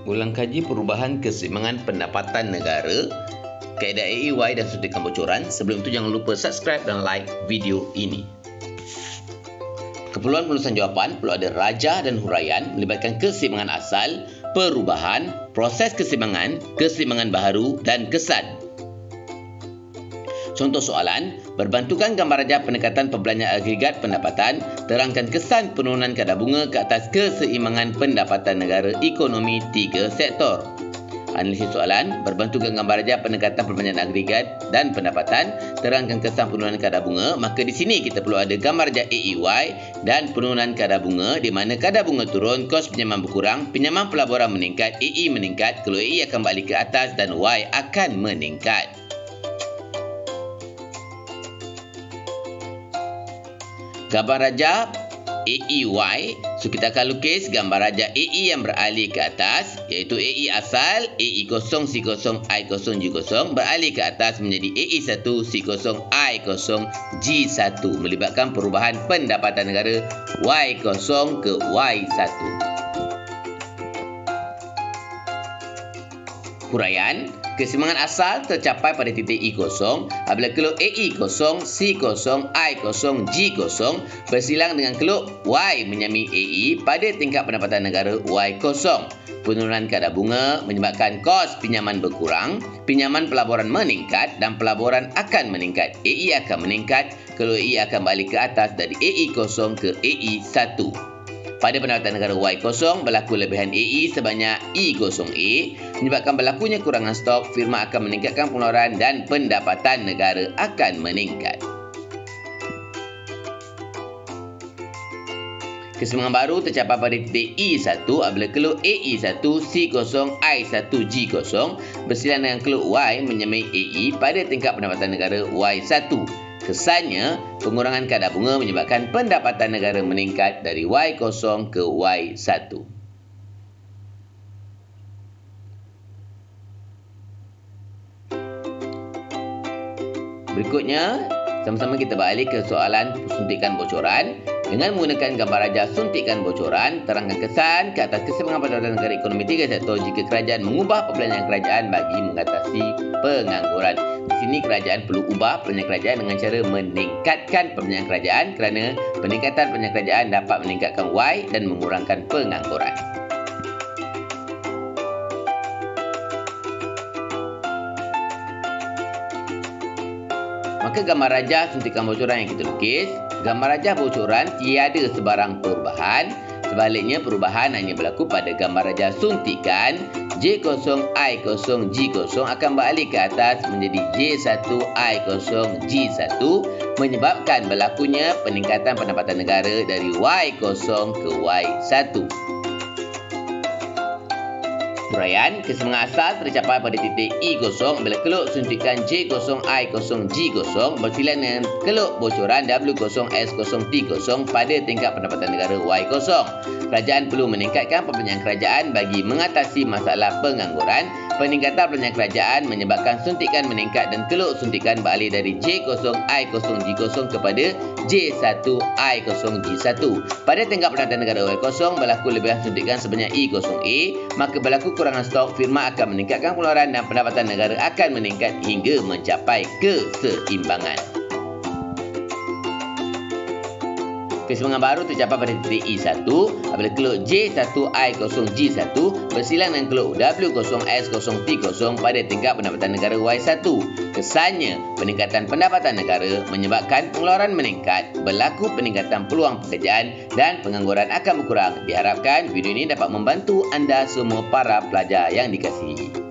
Ulang kaji perubahan keseimbangan pendapatan negara, kaedah AEY dan suntikan bocoran. Sebelum itu jangan lupa subscribe dan like video ini. Keperluan penulisan jawapan perlu ada rajah dan huraian melibatkan keseimbangan asal, perubahan, proses keseimbangan baharu dan kesan. Contoh soalan, berbantukan gambar rajah pendekatan perbelanjaan agregat pendapatan, terangkan kesan penurunan kadar bunga ke atas keseimbangan pendapatan negara ekonomi 3 sektor. Analisis soalan, berbantukan gambar rajah pendekatan perbelanjaan agregat dan pendapatan, terangkan kesan penurunan kadar bunga. Maka di sini kita perlu ada gambar rajah AEY dan penurunan kadar bunga, di mana kadar bunga turun, kos pinjaman berkurang, pinjaman pelaburan meningkat, AE meningkat, kalau AE akan balik ke atas dan Y akan meningkat. Gambar rajah AEY, so kita akan lukis gambar rajah AE yang beralih ke atas, iaitu AE asal, AE0, C0, I0, G0, beralih ke atas menjadi AE1, C0, I0, G1, melibatkan perubahan pendapatan negara Y0 ke Y1. Huraian, keseimbangan asal tercapai pada titik E0 apabila keluk AE0, C0, I0, G0 bersilang dengan keluk Y menyamai AE pada tingkat pendapatan negara Y0. Penurunan kadar bunga menyebabkan kos pinjaman berkurang, pinjaman pelaburan meningkat dan pelaburan akan meningkat. AE akan meningkat, keluk AE akan balik ke atas dari AE0 ke AE1. Pada pendapatan negara Y0, berlaku lebihan AE sebanyak E0A. Menyebabkan berlakunya kurangan stok, firma akan meningkatkan pengeluaran dan pendapatan negara akan meningkat. Keseimbangan baru tercapai pada titik E1 apabila keluk AE1, C0, I1, G0 bersilang dengan keluk Y menyamai AE pada tingkat pendapatan negara Y1. Kesannya, pengurangan kadar bunga menyebabkan pendapatan negara meningkat dari Y0 ke Y1. Berikutnya, sama-sama kita balik ke soalan suntikan bocoran. Dengan menggunakan gambar rajah suntikan bocoran, terangkan kesan ke atas keseimbangan pendapatan negara ekonomi 3 sektor jika kerajaan mengubah perbelanjaan kerajaan bagi mengatasi pengangguran. Di sini kerajaan perlu ubah perbelanjaan kerajaan dengan cara meningkatkan perbelanjaan kerajaan, kerana peningkatan perbelanjaan kerajaan dapat meningkatkan Y dan mengurangkan pengangguran. Maka gambar rajah suntikan bocoran yang kita lukis, gambar rajah bocoran tiada sebarang perubahan. Sebaliknya, perubahan hanya berlaku pada gambar rajah suntikan. J0, I0, G0 akan balik ke atas menjadi J1, I0, G1, menyebabkan berlakunya peningkatan pendapatan negara dari Y0 ke Y1. Huraian, keseimbangan asal tercapai pada titik E0 bila keluk suntikan J0, I0, G0 bersilang dengan keluk bocoran W0, S0, T0 pada tingkat pendapatan negara Y0. Kerajaan perlu meningkatkan perbelanjaan kerajaan bagi mengatasi masalah pengangguran. Peningkatan perbelanjaan kerajaan menyebabkan suntikan meningkat dan keluk suntikan beralih dari J0, I0, G0 kepada J1, I0, G1. Pada tingkat pendapatan negara Y0 berlaku lebihan suntikan sebanyak E0A, maka berlaku kurangan stok, firma akan meningkatkan pengeluaran dan pendapatan negara akan meningkat hingga mencapai keseimbangan. Keseimbangan baru tercapai pada titik E1 apabila keluk J1, I0, G1 bersilang dengan keluk W0, S0, T0 pada tingkat pendapatan negara Y1. Kesannya, peningkatan pendapatan negara menyebabkan pengeluaran meningkat, berlaku peningkatan peluang pekerjaan dan pengangguran akan berkurang. Diharapkan video ini dapat membantu anda semua para pelajar yang dikasihi.